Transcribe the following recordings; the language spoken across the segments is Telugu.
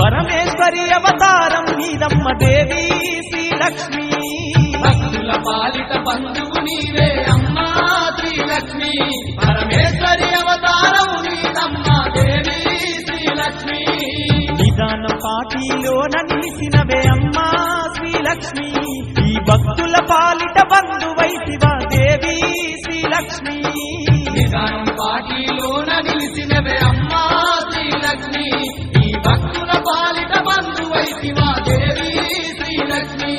పరమేశ్వరి అవతారం నీదమ్మ దేవి శ్రీలక్ష్మి భక్తుల పాలిట బంధువు నీవే అమ్మా శ్రీలక్ష్మి పరమేశ్వరి అవతారం నీదమ్మ దేవి శ్రీలక్ష్మి నిదానం పాటిలోన నిలిసినవే అమ్మా శ్రీలక్ష్మి ఈ భక్తుల పాలిట బంధువైతివా దేవి శ్రీలక్ష్మి నిదానం పాటిలోన నిలిసినవే అమ్మా శ్రీలక్ష్మి ఈ భక్తుల పాలిట బంధువైతివా దేవి శ్రీలక్ష్మి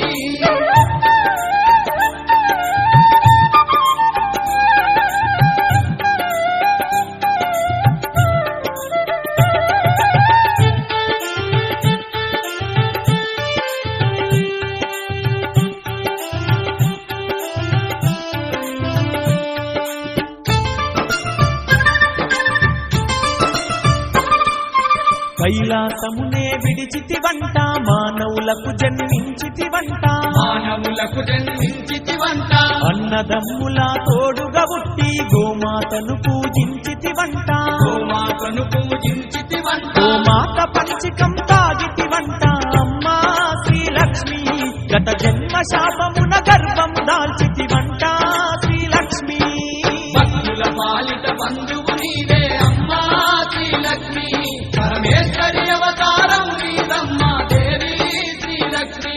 కైలాసమునే విడిచితివంట మానవులకు జన్మించితివంట మానవులకు జన్మించితివంట అన్నదమ్ముల తోడుగా పుట్టి గోమాతను పూజించితివంట గోమాతను పూజించితివంట గోమాత పంచకం తాగితివంట అమ్మా శ్రీలక్ష్మి గత జన్మ శాపమున గర్భం దాల్చితివంట శ్రీలక్ష్మి భక్తుల పాలిట బంధువు నీవే అమ్మా శ్రీలక్ష్మి పరమేశ్వరి అవతారం నీదమ్మ దేవి శ్రీలక్ష్మి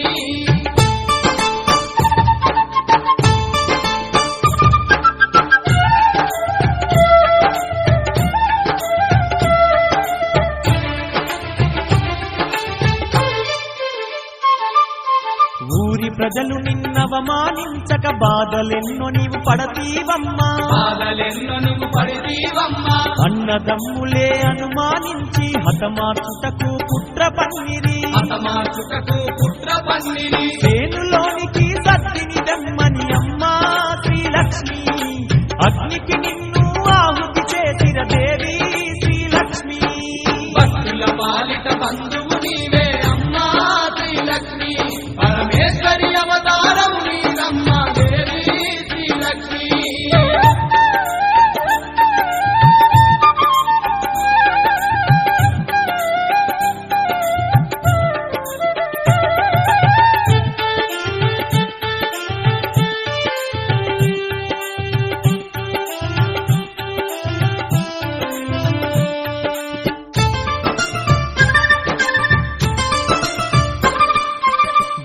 ఊరి ప్రజలు నిన్నవమానించక బాధలెన్నో నీవు పడతీవమ్మా బాధలెన్నో నువ్వు పడితీవమ్మా అన్నదమ్ములే అనుమానించి హతమార్చుటకు పుత్ర పన్నిరి హతమార్చుటకు పుత్ర పన్నిని సేనులోనికి సద్దిని దమ్మని అమ్మా శ్రీలక్ష్మి అగ్నికి నిన్ను ఆహుతి చేసిన దేవి శ్రీలక్ష్మి భక్తుల పాలిట బంధువు నీవే అమ్మా శ్రీలక్ష్మి పరమేశ్వరి అవతారం నీదమ్మ దేవి శ్రీలక్ష్మి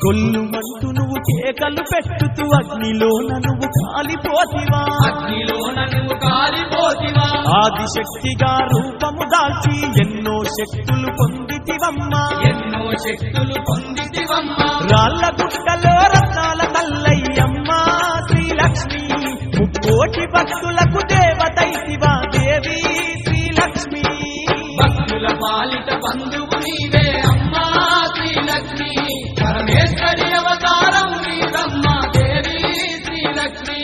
గొల్లుమంటూ నువ్వు కేకలు పెట్టుతూ అగ్నిలోన నువ్వు కాలిపోతివా అగ్నిలోన నువ్వు కాలిపోతివా ఆదిశక్తిగా రూపము దాల్చి ఎన్నో శక్తులు పొందితివమ్మా ఎన్నో శక్తులు పొందితివమ్మా రాళ్ళ గుట్టలో రత్నాల తల్లయ్యమ్మా శ్రీలక్ష్మి ముక్కోటి భక్తులకు దేవతైతివా దేవి శ్రీలక్ష్మి భక్తుల పాలిట బంధువు నీవే అమ్మా శ్రీలక్ష్మి పరమేశ్వరి అవతారం నీదమ్మ దేవి శ్రీలక్ష్మి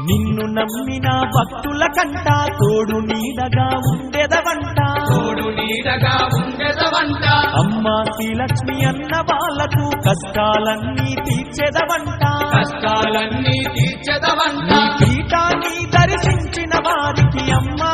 నిన్ను నమ్మిన భక్తుల కంట తోడు నీడగా ఉండెదవంట తోడు నీడగా ఉండెదవంట అమ్మా శ్రీలక్ష్మి అన్న వాళ్ళకు కష్టాలన్నీ తీర్చెదవంట కష్టాలన్నీ తీర్చెదవంట నీ పీఠాన్ని దర్శించిన వారికి అమ్మా